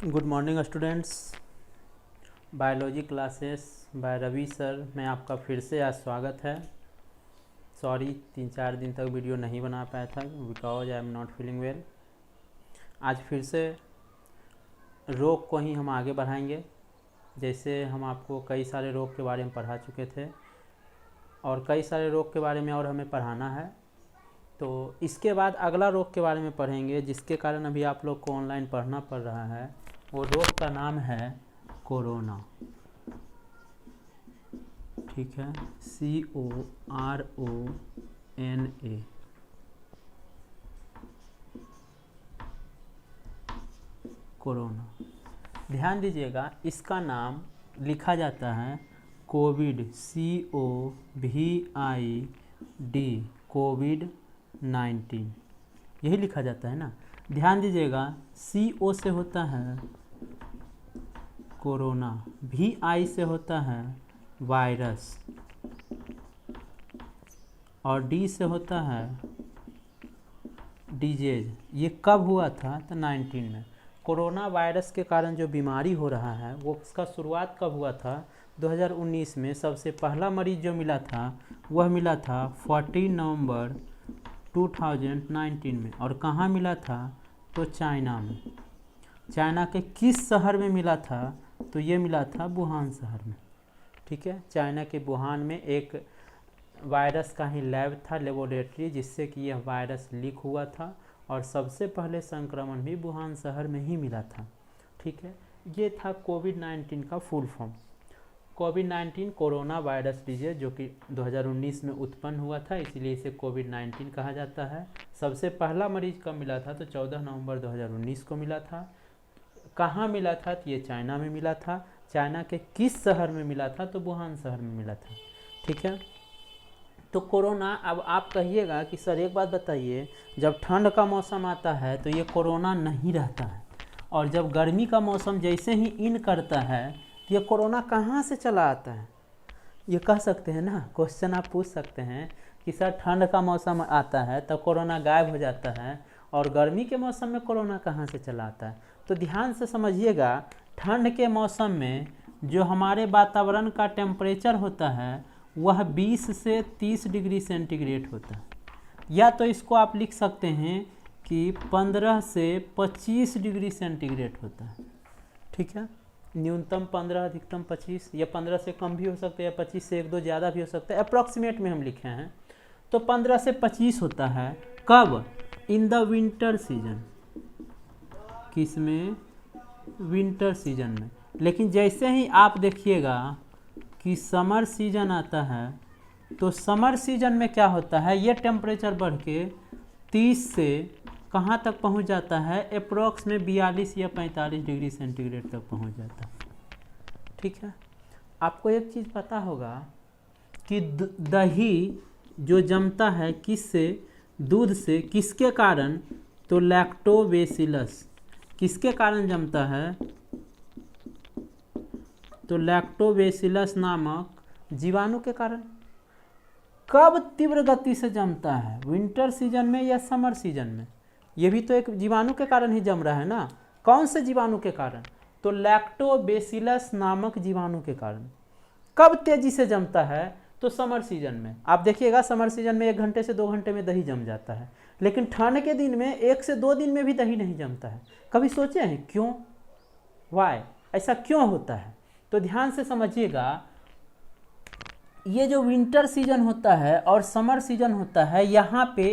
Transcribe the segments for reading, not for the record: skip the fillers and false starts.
Good morning students. Biology classes by Ravi sir में आपका फिर से आज स्वागत है। सॉरी 3-4 दिन तक वीडियो नहीं बना पाया था because I am not feeling well. आज फिर से रोग को ही हम आगे बढ़ाएंगे। जैसे हम आपको कई सारे रोग के बारे में पढ़ा चुके थे और कई सारे रोग के बारे में और हमें पढ़ाना है, तो इसके बाद अगला रोग के बारे में पढ़ेंगे जिसके कारण अभी आप लोग को ऑनलाइन पढ़ना पड़ रहा है। वो रोग का नाम है कोरोना। ठीक है, CORONA। कोरोना, ध्यान दीजिएगा, इसका नाम लिखा जाता है कोविड, COVID, कोविड-19, यही लिखा जाता है ना। ध्यान दीजिएगा, CO से होता है कोरोना, VI से होता है वायरस और D से होता है डिजीज। ये कब हुआ था? तो 19 में। कोरोना वायरस के कारण जो बीमारी हो रहा है वो उसका शुरुआत कब हुआ था? 2019 में। सबसे पहला मरीज जो मिला था वह मिला था 14 नवंबर 2019 में। और कहाँ मिला था? तो चाइना में। चाइना के किस शहर में मिला था? तो ये मिला था वुहान शहर में। ठीक है, चाइना के वुहान में एक वायरस का ही लैब था, लेबोरेटरी, जिससे कि यह वायरस लीक हुआ था और सबसे पहले संक्रमण भी वुहान शहर में ही मिला था। ठीक है, ये था कोविड-19 का फुल फॉर्म। कोविड-19 कोरोना वायरस डिजीज जो कि 2019 में उत्पन्न हुआ था, इसीलिए इसे कोविड-19 कहा जाता है। सबसे पहला मरीज कब मिला था? तो 14 नवंबर 2019 को मिला था। कहाँ मिला था? तो ये चाइना में मिला था। चाइना के किस शहर में मिला था? तो वुहान शहर में मिला था। ठीक है, तो कोरोना, अब आप कहिएगा कि सर एक बात बताइए, जब ठंड का मौसम आता है तो ये कोरोना नहीं रहता है, और जब गर्मी का मौसम जैसे ही इन करता है तो ये कोरोना कहाँ से चला आता है? ये कह सकते हैं ना, क्वेश्चन आप पूछ सकते हैं कि सर ठंड का मौसम आता है तब कोरोना गायब हो जाता है और गर्मी के मौसम में कोरोना कहाँ से चला आता है? तो ध्यान से समझिएगा, ठंड के मौसम में जो हमारे वातावरण का टेम्परेचर होता है वह 20 से 30 डिग्री सेंटीग्रेड होता है, या तो इसको आप लिख सकते हैं कि 15 से 25 डिग्री सेंटीग्रेड होता है। ठीक है, न्यूनतम 15, अधिकतम 25, या 15 से कम भी हो सकता है या 25 से 1-2 ज़्यादा भी हो सकता है, अप्रॉक्सीमेट में हम लिखे हैं। तो 15 से 25 होता है। कब? In the winter season. किस में? विंटर सीजन में। लेकिन जैसे ही आप देखिएगा कि समर सीजन आता है तो समर सीजन में क्या होता है? ये टेम्परेचर बढ़ के 30 से कहाँ तक पहुँच जाता है? अप्रॉक्स में 42 या 45 डिग्री सेंटीग्रेड तक पहुँच जाता है। ठीक है, आपको एक चीज़ पता होगा कि दही जो जमता है किससे? दूध से। किसके कारण? तो लैक्टोबैसिलस। किसके कारण जमता है? तो लैक्टोबैसिलस नामक जीवाणु के कारण। कब तीव्र गति से जमता है? विंटर सीजन में या समर सीजन में? ये भी तो एक जीवाणु के कारण ही जम रहा है ना। कौन से जीवाणु के कारण? तो लैक्टोबैसिलस नामक जीवाणु के कारण। कब तेजी से जमता है? तो समर सीजन में। आप देखिएगा, समर सीजन में 1 घंटे से 2 घंटे में दही जम जाता है, लेकिन ठंड के दिन में 1 से 2 दिन में भी दही नहीं जमता है। कभी सोचे हैं क्यों? वाई? ऐसा क्यों होता है? तो ध्यान से समझिएगा, ये जो विंटर सीजन होता है और समर सीजन होता है, यहाँ पे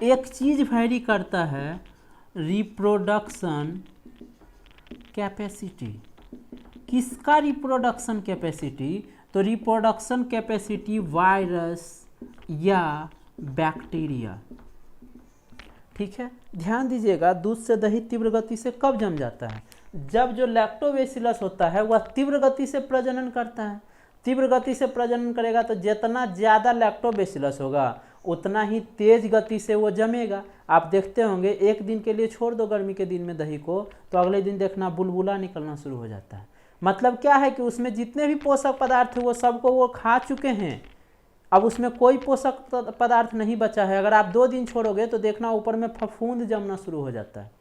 एक चीज़ वैरी करता है, रिप्रोडक्शन कैपेसिटी। किसका रिप्रोडक्शन कैपेसिटी? तो रिप्रोडक्शन कैपेसिटी वायरस या बैक्टीरिया। ठीक है, ध्यान दीजिएगा, दूध से दही तीव्र गति से कब जम जाता है? जब जो लैक्टोबैसिलस होता है वह तीव्र गति से प्रजनन करता है। तीव्र गति से प्रजनन करेगा तो जितना ज़्यादा लैक्टोबैसिलस होगा उतना ही तेज गति से वो जमेगा। आप देखते होंगे, एक दिन के लिए छोड़ दो गर्मी के दिन में दही को, तो अगले दिन देखना बुलबुला निकलना शुरू हो जाता है। मतलब क्या है कि उसमें जितने भी पोषक पदार्थ हैं वो सबको वो खा चुके हैं। अब उसमें कोई पोषक पदार्थ नहीं बचा है। अगर आप 2 दिन छोड़ोगे तो देखना ऊपर में फफूंद जमना शुरू हो जाता है।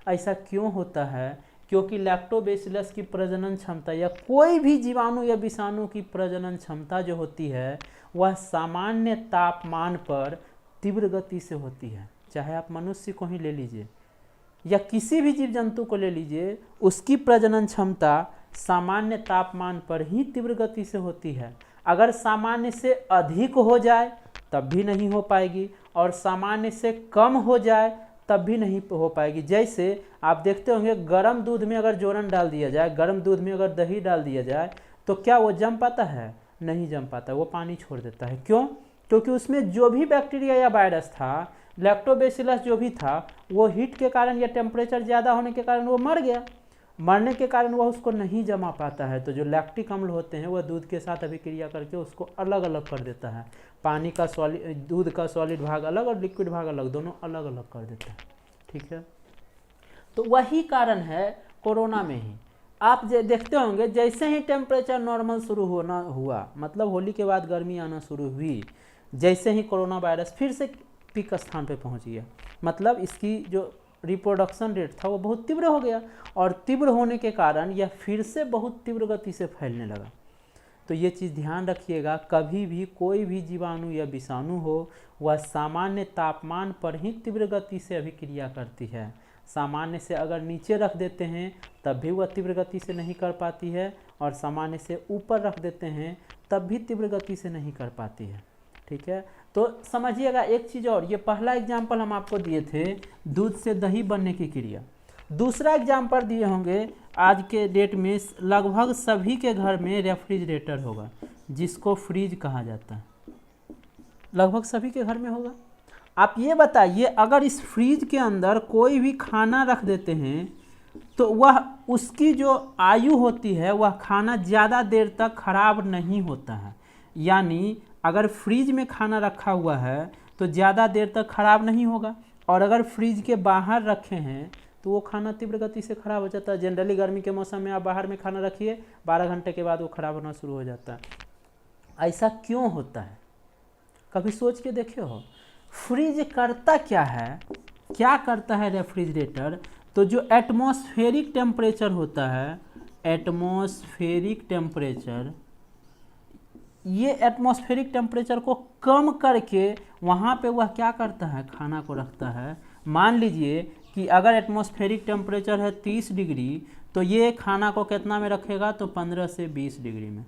ऐसा क्यों होता है क्योंकि लैक्टोबैसिलस की प्रजनन क्षमता या कोई भी जीवाणु या विषाणु की प्रजनन क्षमता जो होती है वह सामान्य तापमान पर तीव्र गति से होती है। चाहे आप मनुष्य को ही ले लीजिए या किसी भी जीव जंतु को ले लीजिए, उसकी प्रजनन क्षमता सामान्य तापमान पर ही तीव्र गति से होती है। अगर सामान्य से अधिक हो जाए तब भी नहीं हो पाएगी और सामान्य से कम हो जाए तब भी नहीं हो पाएगी। जैसे आप देखते होंगे गर्म दूध में अगर जोरन डाल दिया जाए, गर्म दूध में अगर दही डाल दिया जाए तो क्या वो जम पाता है? नहीं जम पाता, वो पानी छोड़ देता है। क्यों? क्योंकि उसमें जो भी बैक्टीरिया या वायरस था, लैक्टोबैसिलस जो भी था, वो हीट के कारण या टेम्परेचर ज़्यादा होने के कारण वो मर गया। मरने के कारण वह उसको नहीं जमा पाता है। तो जो लैक्टिक अम्ल होते हैं वह दूध के साथ अभिक्रिया करके उसको अलग अलग कर देता है। पानी का सॉलिड, दूध का सॉलिड भाग अलग और लिक्विड भाग अलग, दोनों अलग अलग कर देता है। ठीक है, तो वही कारण है कोरोना में ही आप देखते होंगे जैसे ही टेम्परेचर नॉर्मल शुरू होना हुआ, मतलब होली के बाद गर्मी आना शुरू हुई, जैसे ही कोरोना वायरस फिर से पीक स्थान पे पहुंच गया। मतलब इसकी जो रिप्रोडक्शन रेट था वो बहुत तीव्र हो गया और तीव्र होने के कारण यह फिर से बहुत तीव्र गति से फैलने लगा। तो ये चीज़ ध्यान रखिएगा, कभी भी कोई भी जीवाणु या विषाणु हो वह सामान्य तापमान पर ही तीव्र गति से अभिक्रिया करती है। सामान्य से अगर नीचे रख देते हैं तब भी वह तीव्र गति से नहीं कर पाती है और सामान्य से ऊपर रख देते हैं तब भी तीव्र गति से नहीं कर पाती है। ठीक है, तो समझिएगा एक चीज़ और, ये पहला एग्जाम्पल हम आपको दिए थे दूध से दही बनने की क्रिया। दूसरा एग्जाम्पल दिए होंगे आज के डेट में लगभग सभी के घर में रेफ्रिजरेटर होगा, जिसको फ्रीज कहा जाता है। लगभग सभी के घर में होगा। आप ये बताइए, अगर इस फ्रीज के अंदर कोई भी खाना रख देते हैं तो वह उसकी जो आयु होती है वह खाना ज़्यादा देर तक खराब नहीं होता है। यानी अगर फ्रीज में खाना रखा हुआ है तो ज़्यादा देर तक खराब नहीं होगा, और अगर फ्रीज के बाहर रखे हैं तो वो खाना तीव्र गति से खराब हो जाता है। जनरली गर्मी के मौसम में आप बाहर में खाना रखिए, 12 घंटे के बाद वो खराब होना शुरू हो जाता है। ऐसा क्यों होता है? कभी सोच के देखे हो? फ्रीज करता क्या है? क्या करता है रेफ्रिजरेटर? तो जो एटमॉस्फेरिक टेम्परेचर होता है, एटमॉस्फेरिक टेम्परेचर, ये एटमॉस्फेरिक टेम्परेचर को कम करके वहाँ पे वह क्या करता है? खाना को रखता है। मान लीजिए कि अगर एटमॉस्फेरिक टेम्परेचर है 30 डिग्री तो ये खाना को कितना में रखेगा? तो 15 से 20 डिग्री में।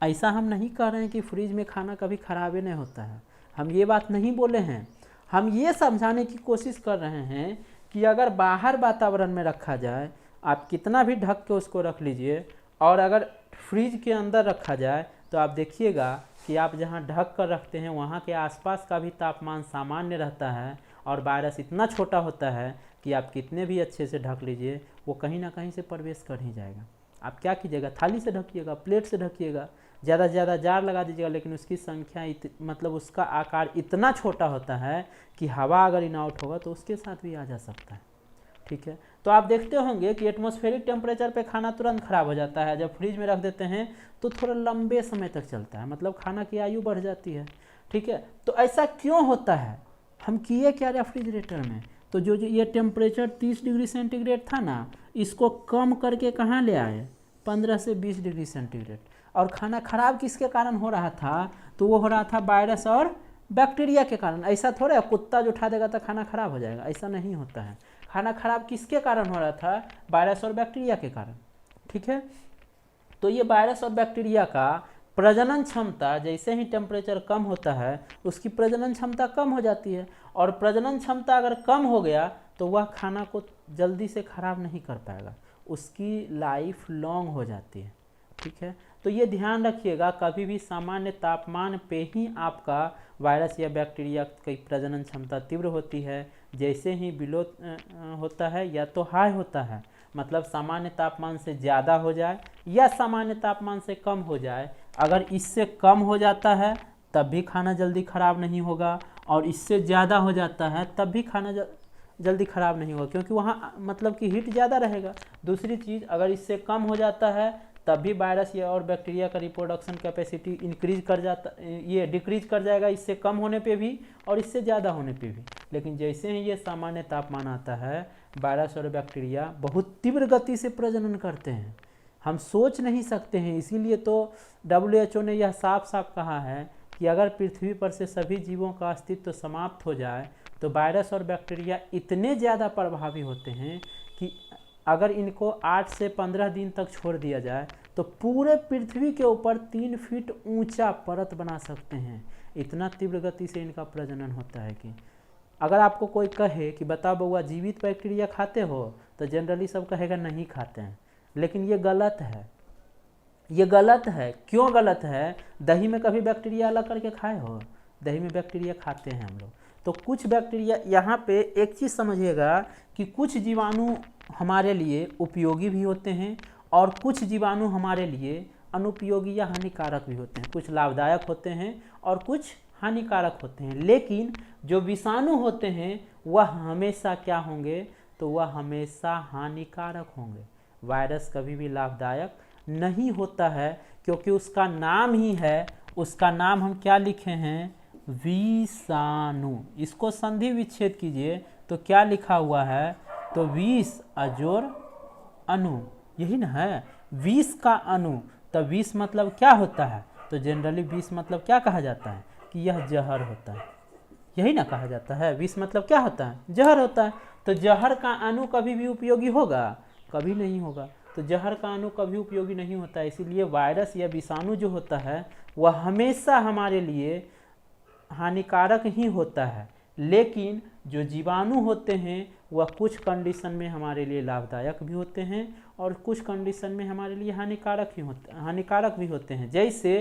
ऐसा हम नहीं कह रहे हैं कि फ्रिज में खाना कभी खराब ही नहीं होता है, हम ये बात नहीं बोले हैं। हम ये समझाने की कोशिश कर रहे हैं कि अगर बाहर वातावरण में रखा जाए, आप कितना भी ढक के उसको रख लीजिए, और अगर फ्रिज के अंदर रखा जाए तो आप देखिएगा कि आप जहाँ ढक कर रखते हैं वहाँ के आसपास का भी तापमान सामान्य रहता है और वायरस इतना छोटा होता है कि आप कितने भी अच्छे से ढक लीजिए वो कहीं ना कहीं से प्रवेश कर ही जाएगा। आप क्या कीजिएगा? थाली से ढकिएगा, प्लेट से ढकिएगा, ज़्यादा से ज़्यादा जार लगा दीजिएगा, लेकिन उसकी संख्या मतलब उसका आकार इतना छोटा होता है कि हवा अगर इन आउट होगा तो उसके साथ भी आ जा सकता है। ठीक है, तो आप देखते होंगे कि एटमॉस्फेरिक टेम्परेचर पे खाना तुरंत खराब हो जाता है, जब फ्रिज में रख देते हैं तो थोड़ा लंबे समय तक चलता है, मतलब खाना की आयु बढ़ जाती है। ठीक है, तो ऐसा क्यों होता है? हम किए क्या रेफ्रिजरेटर में? तो जो ये टेम्परेचर 30 डिग्री सेंटीग्रेड था ना, इसको कम करके कहाँ ले आए? 15 से 20 डिग्री सेंटीग्रेड। और खाना खराब किसके कारण हो रहा था? तो वो हो रहा था वायरस और बैक्टीरिया के कारण। ऐसा थोड़ा है कुत्ता जो उठा देगा तो खाना खराब हो जाएगा, ऐसा नहीं होता है। खाना खराब किसके कारण हो रहा था? वायरस और बैक्टीरिया के कारण। ठीक है, तो ये वायरस और बैक्टीरिया का प्रजनन क्षमता जैसे ही टेम्परेचर कम होता है उसकी प्रजनन क्षमता कम हो जाती है, और प्रजनन क्षमता अगर कम हो गया तो वह खाना को जल्दी से खराब नहीं कर पाएगा, उसकी लाइफ लॉन्ग हो जाती है। ठीक है, तो ये ध्यान रखिएगा, कभी भी सामान्य तापमान पे ही आपका वायरस या बैक्टीरिया की प्रजनन क्षमता तीव्र होती है। जैसे ही बिलो होता है या तो हाई होता है, मतलब सामान्य तापमान से ज़्यादा हो जाए या सामान्य तापमान से कम हो जाए। अगर इससे कम हो जाता है तब भी खाना जल्दी खराब नहीं होगा, और इससे ज़्यादा हो जाता है तब भी खाना जल्दी ख़राब नहीं होगा, क्योंकि वहाँ मतलब कि हीट ज़्यादा रहेगा। दूसरी चीज़, अगर इससे कम हो जाता है तब भी वायरस या और बैक्टीरिया का रिप्रोडक्शन कैपेसिटी इंक्रीज कर जाता, ये डिक्रीज कर जाएगा इससे कम होने पे भी और इससे ज़्यादा होने पे भी। लेकिन जैसे ही ये सामान्य तापमान आता है, वायरस और बैक्टीरिया बहुत तीव्र गति से प्रजनन करते हैं, हम सोच नहीं सकते हैं। इसीलिए तो WHO ने यह साफ साफ कहा है कि अगर पृथ्वी पर से सभी जीवों का अस्तित्व समाप्त हो जाए तो वायरस और बैक्टीरिया इतने ज़्यादा प्रभावी होते हैं कि अगर इनको 8 से 15 दिन तक छोड़ दिया जाए तो पूरे पृथ्वी के ऊपर 3 फीट ऊंचा परत बना सकते हैं। इतना तीव्र गति से इनका प्रजनन होता है कि अगर आपको कोई कहे कि बता बउआ जीवित बैक्टीरिया खाते हो, तो जनरली सब कहेगा नहीं खाते हैं। लेकिन ये गलत है, ये गलत है। क्यों गलत है? दही में कभी बैक्टीरिया अलग करके खाए हो? दही में बैक्टीरिया खाते हैं हम लोग। तो कुछ बैक्टीरिया, यहाँ पे एक चीज़ समझिएगा कि कुछ जीवाणु हमारे लिए उपयोगी भी होते हैं और कुछ जीवाणु हमारे लिए अनुपयोगी या हानिकारक भी होते हैं। कुछ लाभदायक होते हैं और कुछ हानिकारक होते हैं। लेकिन जो विषाणु होते हैं वह हमेशा क्या होंगे? तो वह हमेशा हानिकारक होंगे। वायरस कभी भी लाभदायक नहीं होता है, क्योंकि उसका नाम ही है, उसका नाम हम क्या लिखे हैं? विषाणु। इसको संधि विच्छेद कीजिए तो क्या लिखा हुआ है? तो विष अजोर अणु, यही ना है, विष का अणु। तो विष मतलब क्या होता है? तो जनरली विष मतलब क्या कहा जाता है? कि यह जहर होता है, यही ना कहा जाता है। विष मतलब क्या होता है? जहर होता है। तो जहर का अणु कभी भी उपयोगी होगा? कभी नहीं होगा। तो जहर का अणु कभी उपयोगी नहीं होता है। इसीलिए वायरस या विषाणु जो होता है वह हमेशा हमारे लिए हानिकारक ही होता है। लेकिन जो जीवाणु होते हैं वह कुछ कंडीशन में हमारे लिए लाभदायक भी होते हैं और कुछ कंडीशन में हमारे लिए हानिकारक भी होते हैं। जैसे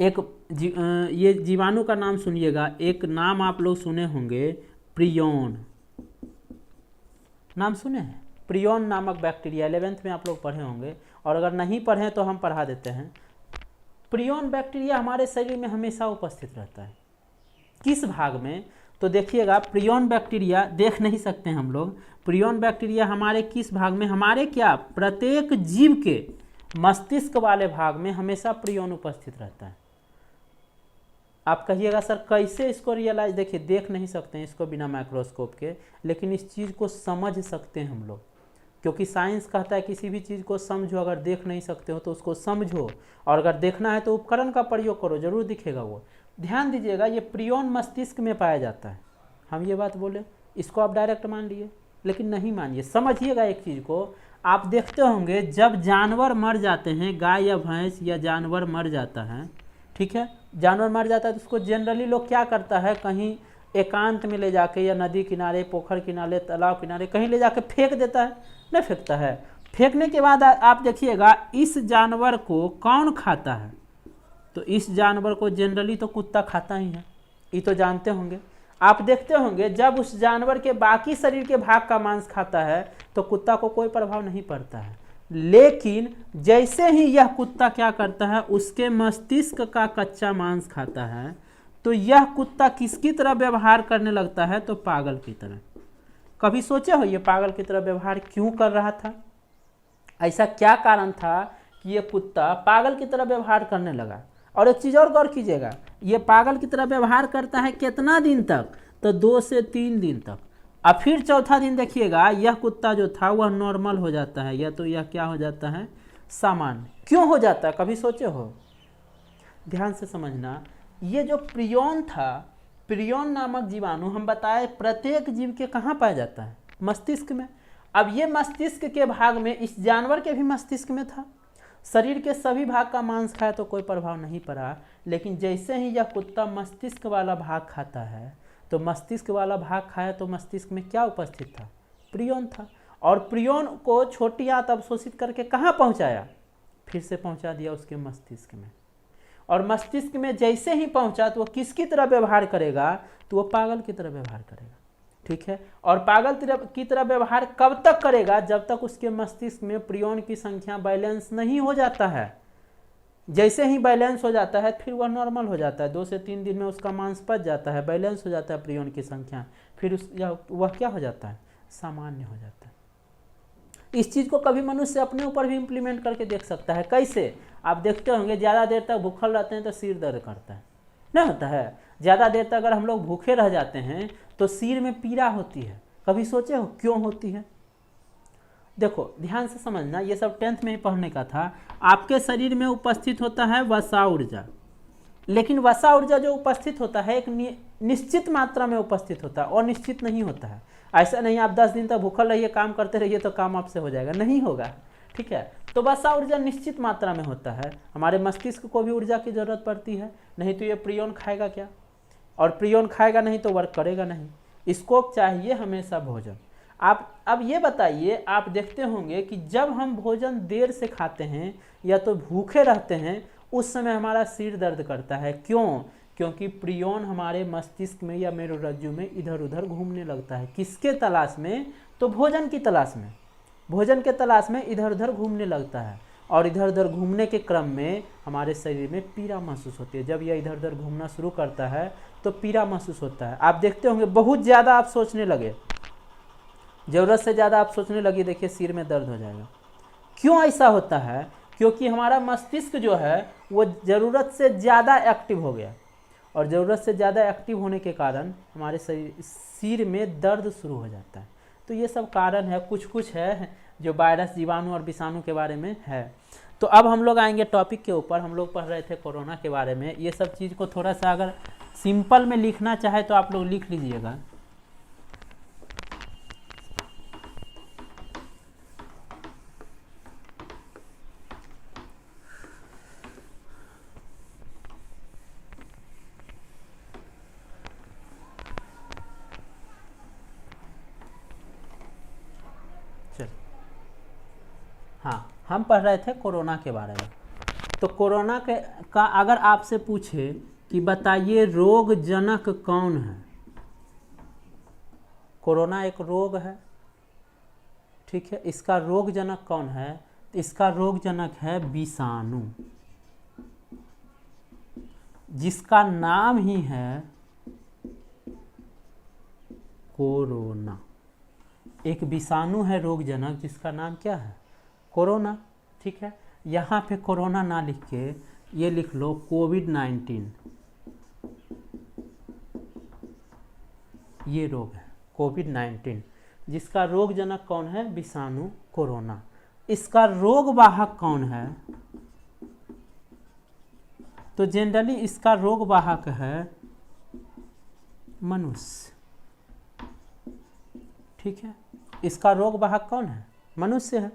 एक ये जीवाणु का नाम सुनिएगा, एक नाम आप लोग सुने होंगे, प्रियोन। नाम सुने हैं? प्रियोन नामक बैक्टीरिया 11th में आप लोग पढ़े होंगे, और अगर नहीं पढ़े तो हम पढ़ा देते हैं। प्रियोन बैक्टीरिया हमारे शरीर में हमेशा उपस्थित रहता है। किस भाग में? तो देखिएगा, प्रियोन बैक्टीरिया देख नहीं सकते हम लोग। प्रियोन बैक्टीरिया हमारे किस भाग में? हमारे क्या, प्रत्येक जीव के मस्तिष्क वाले भाग में हमेशा प्रियोन उपस्थित रहता है। आप कहिएगा सर कैसे इसको रियलाइज? देखिए, देख नहीं सकते हैं इसको बिना माइक्रोस्कोप के, लेकिन इस चीज़ को समझ सकते हैं हम लोग, क्योंकि साइंस कहता है किसी भी चीज़ को समझो। अगर देख नहीं सकते हो तो उसको समझो, और अगर देखना है तो उपकरण का प्रयोग करो, जरूर दिखेगा वो। ध्यान दीजिएगा, ये प्रियोन मस्तिष्क में पाया जाता है। हम ये बात बोले, इसको आप डायरेक्ट मान लिए, लेकिन नहीं मानिए। समझिएगा एक चीज़ को, आप देखते होंगे जब जानवर मर जाते हैं, गाय या भैंस या जानवर मर जाता है, ठीक है, जानवर मर जाता है तो उसको जनरली लोग क्या करता है? कहीं एकांत में ले जाके, या नदी किनारे, पोखर किनारे, तालाब किनारे कहीं ले जाके फेंक देता है, नहीं फेंकता है। फेंकने के बाद आप देखिएगा इस जानवर को कौन खाता है? तो इस जानवर को जनरली तो कुत्ता खाता ही है, ये तो जानते होंगे। आप देखते होंगे जब उस जानवर के बाकी शरीर के भाग का मांस खाता है तो कुत्ता को कोई प्रभाव नहीं पड़ता है। लेकिन जैसे ही यह कुत्ता क्या करता है, उसके मस्तिष्क का कच्चा मांस खाता है, तो यह कुत्ता किसकी तरह व्यवहार करने लगता है? तो पागल की तरह। कभी सोचे हो ये पागल की तरह व्यवहार क्यों कर रहा था? ऐसा क्या कारण था कि ये कुत्ता पागल की तरह व्यवहार करने लगा? और एक चीज़ और गौर कीजिएगा, ये पागल की तरह व्यवहार करता है कितना दिन तक? तो 2 से 3 दिन तक। अब फिर चौथा दिन देखिएगा, यह कुत्ता जो था वह नॉर्मल हो जाता है, या तो यह क्या हो जाता है? सामान्य। क्यों हो जाता है? कभी सोचे हो? ध्यान से समझना, ये जो प्रियोन था, प्रियोन नामक जीवाणु हम बताए प्रत्येक जीव के कहाँ पाया जाता है? मस्तिष्क में। अब ये मस्तिष्क के भाग में, इस जानवर के भी मस्तिष्क में था। शरीर के सभी भाग का मांस खाया तो कोई प्रभाव नहीं पड़ा, लेकिन जैसे ही यह कुत्ता मस्तिष्क वाला भाग खाता है, तो मस्तिष्क वाला भाग खाया तो मस्तिष्क में क्या उपस्थित था? प्रियोन था। और प्रियोन को छोटी आंत अवशोषित करके कहाँ पहुँचाया? फिर से पहुँचा दिया उसके मस्तिष्क में। और मस्तिष्क में जैसे ही पहुँचा तो वो किसकी तरह व्यवहार करेगा? तो वो पागल की तरह व्यवहार करेगा, ठीक है। और पागल की तरह व्यवहार कब तक करेगा? जब तक उसके मस्तिष्क में प्रियोन की संख्या बैलेंस नहीं हो जाता है। जैसे ही बैलेंस हो जाता है फिर वह नॉर्मल हो जाता है, 2 से 3 दिन में उसका मांस पच जाता है, बैलेंस हो जाता है प्रियोन की संख्या, फिर वह क्या हो जाता है? सामान्य हो जाता है। इस चीज़ को कभी मनुष्य अपने ऊपर भी इम्प्लीमेंट करके देख सकता है। कैसे? आप देखते होंगे ज़्यादा देर तक भूखल रहते हैं तो सिर दर्द करता है, नहीं होता है? ज़्यादा देर तक अगर हम लोग भूखे रह जाते हैं तो सिर में पीड़ा होती है। कभी सोचे हो क्यों होती है? देखो ध्यान से समझना, ये सब 10th में ही पढ़ने का था। आपके शरीर में उपस्थित होता है वसा ऊर्जा, लेकिन वसा ऊर्जा जो उपस्थित होता है एक निश्चित मात्रा में उपस्थित होता है और निश्चित नहीं होता है। ऐसा नहीं आप 10 दिन तक भूखल रहिए, काम करते रहिए तो काम आपसे हो जाएगा, नहीं होगा, ठीक है। तो वसा ऊर्जा निश्चित मात्रा में होता है। हमारे मस्तिष्क को भी ऊर्जा की जरूरत पड़ती है, नहीं तो ये प्रियोन खाएगा क्या, और प्रियोन खाएगा नहीं तो वर्क करेगा नहीं। इसको चाहिए हमेशा भोजन। आप अब ये बताइए, आप देखते होंगे कि जब हम भोजन देर से खाते हैं या तो भूखे रहते हैं, उस समय हमारा सिर दर्द करता है। क्यों? क्योंकि प्रियोन हमारे मस्तिष्क में या मेरुरज्जु में इधर उधर घूमने लगता है। किसके तलाश में? तो भोजन की तलाश में। भोजन के तलाश में इधर उधर घूमने लगता है, और इधर उधर घूमने के क्रम में हमारे शरीर में पीड़ा महसूस होती है। जब यह इधर उधर घूमना शुरू करता है तो पीड़ा महसूस होता है। आप देखते होंगे बहुत ज़्यादा आप सोचने लगे, ज़रूरत से ज़्यादा आप सोचने लगे, देखिए सिर में दर्द हो जाएगा। क्यों ऐसा होता है? क्योंकि हमारा मस्तिष्क जो है वो ज़रूरत से ज़्यादा एक्टिव हो गया, और ज़रूरत से ज़्यादा एक्टिव होने के कारण हमारे सिर में दर्द शुरू हो जाता है। तो ये सब कारण है, कुछ कुछ है जो वायरस, जीवाणु और विषाणु के बारे में है। तो अब हम लोग आएंगे टॉपिक के ऊपर। हम लोग पढ़ रहे थे कोरोना के बारे में। ये सब चीज़ को थोड़ा सा अगर सिंपल में लिखना चाहे तो आप लोग लिख लीजिएगा। हाँ, हम पढ़ रहे थे कोरोना के बारे में। तो कोरोना का अगर आपसे पूछे कि बताइए रोग जनक कौन है? कोरोना एक रोग है, ठीक है। इसका रोग जनक कौन है? इसका रोग जनक है विषाणु, जिसका नाम ही है कोरोना। एक विषाणु है रोग जनक जिसका नाम क्या है? कोरोना, ठीक है। यहाँ पे कोरोना ना लिख के ये लिख लो कोविड-19। ये रोग है कोविड-19, जिसका रोग जनक कौन है? विषाणु कोरोना। इसका रोग वाहक कौन है? तो जनरली इसका रोग वाहक है मनुष्य, ठीक है। इसका रोग वाहक कौन है? मनुष्य है,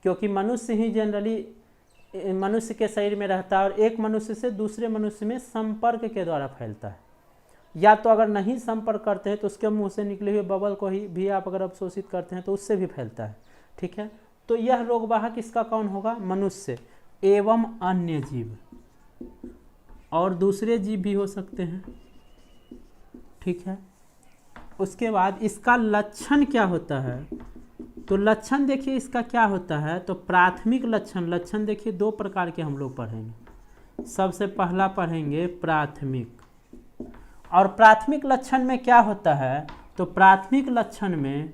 क्योंकि मनुष्य ही जनरली मनुष्य के शरीर में रहता है और एक मनुष्य से दूसरे मनुष्य में संपर्क के द्वारा फैलता है। या तो अगर नहीं संपर्क करते हैं तो उसके मुंह से निकले हुए बबल को ही भी आप अगर अवशोषित करते हैं तो उससे भी फैलता है, ठीक है। तो यह रोगवाहक इसका कौन होगा? मनुष्य एवं अन्य जीव, और दूसरे जीव भी हो सकते हैं, ठीक है। उसके बाद इसका लक्षण क्या होता है? तो लक्षण देखिए इसका क्या होता है। तो प्राथमिक लक्षण देखिए दो प्रकार के हम लोग पढ़ेंगे। सबसे पहला पढ़ेंगे प्राथमिक, और प्राथमिक लक्षण में क्या होता है? तो प्राथमिक लक्षण में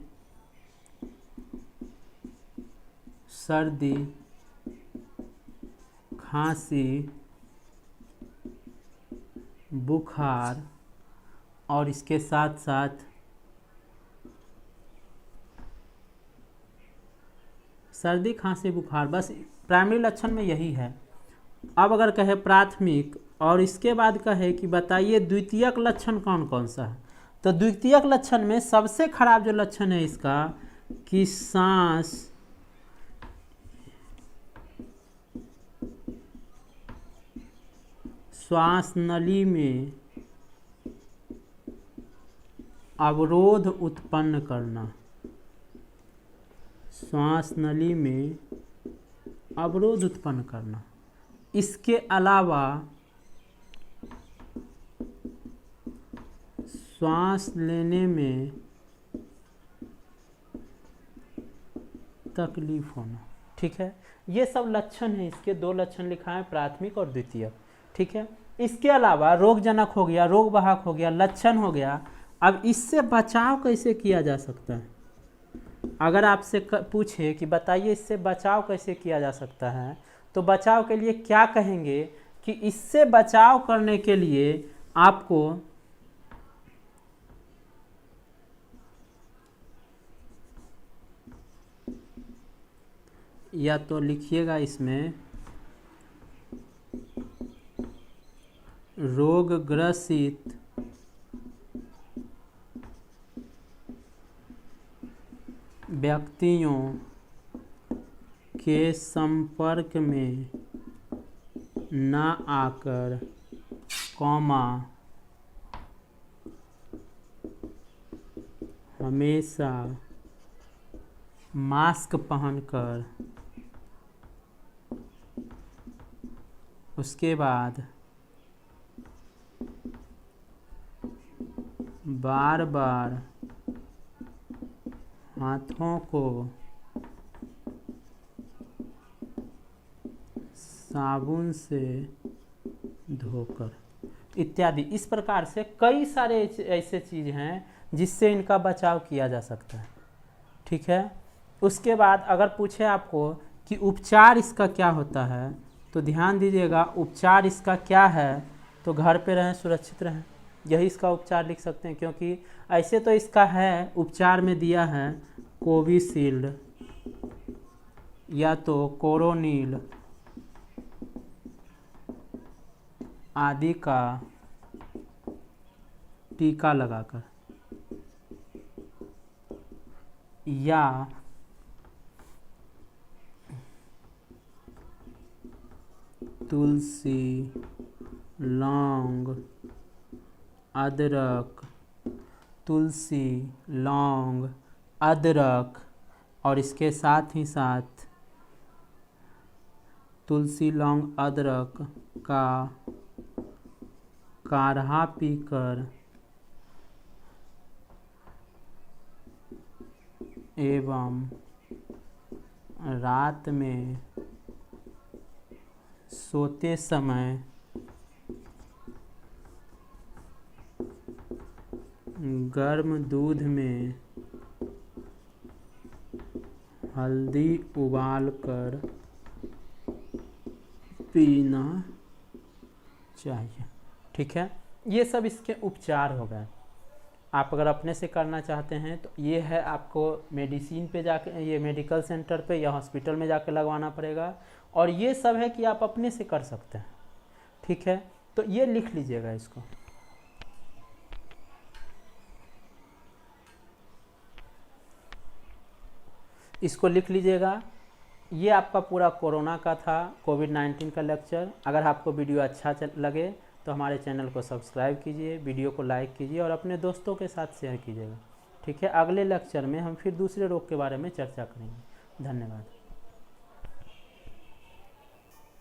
सर्दी, खांसी, बुखार, और इसके साथ साथ सर्दी, खांसी, बुखार, बस प्राइमरी लक्षण में यही है। अब अगर कहे प्राथमिक और इसके बाद कहे कि बताइए द्वितीयक लक्षण कौन कौन सा है, तो द्वितीयक लक्षण में सबसे खराब जो लक्षण है इसका कि श्वास नली में अवरोध उत्पन्न करना। श्वास नली में अवरोध उत्पन्न करना। इसके अलावा श्वास लेने में तकलीफ होना, ठीक है। ये सब लक्षण है इसके, दो लक्षण लिखा है प्राथमिक और द्वितीय, ठीक है। इसके अलावा रोगजनक हो गया, रोग वाहक हो गया, लक्षण हो गया। अब इससे बचाव कैसे किया जा सकता है? अगर आपसे पूछे कि बताइए इससे बचाव कैसे किया जा सकता है, तो बचाव के लिए क्या कहेंगे कि इससे बचाव करने के लिए आपको या तो लिखिएगा इसमें रोग ग्रसित व्यक्तियों के संपर्क में न आकर, कॉमा, हमेशा मास्क पहनकर, उसके बाद बार बार हाथों को साबुन से धोकर, इत्यादि। इस प्रकार से कई सारे ऐसे चीज़ हैं जिससे इनका बचाव किया जा सकता है। ठीक है। उसके बाद अगर पूछे आपको कि उपचार इसका क्या होता है, तो ध्यान दीजिएगा, उपचार इसका क्या है, तो घर पे रहें, सुरक्षित रहें, यही इसका उपचार लिख सकते हैं। क्योंकि ऐसे तो इसका है उपचार में दिया है कोविशील्ड या तो कोरोनिल आदि का टीका लगाकर, या तुलसी, लौंग, अदरक, तुलसी, लौंग, अदरक और इसके साथ ही साथ तुलसी, लौंग, अदरक का काढ़ा पीकर एवं रात में सोते समय गर्म दूध में हल्दी उबालकर पीना चाहिए। ठीक है। ये सब इसके उपचार हो गए। आप अगर अपने से करना चाहते हैं तो ये है, आपको मेडिसिन पे जाके, ये मेडिकल सेंटर पे या हॉस्पिटल में जाके लगवाना पड़ेगा। और ये सब है कि आप अपने से कर सकते हैं। ठीक है। तो ये लिख लीजिएगा इसको। इसको लिख लीजिएगा। ये आपका पूरा कोरोना का था, कोविड-19 का लेक्चर। अगर आपको वीडियो अच्छा लगे तो हमारे चैनल को सब्सक्राइब कीजिए, वीडियो को लाइक कीजिए और अपने दोस्तों के साथ शेयर कीजिएगा। ठीक है। अगले लेक्चर में हम फिर दूसरे रोग के बारे में चर्चा करेंगे। धन्यवाद।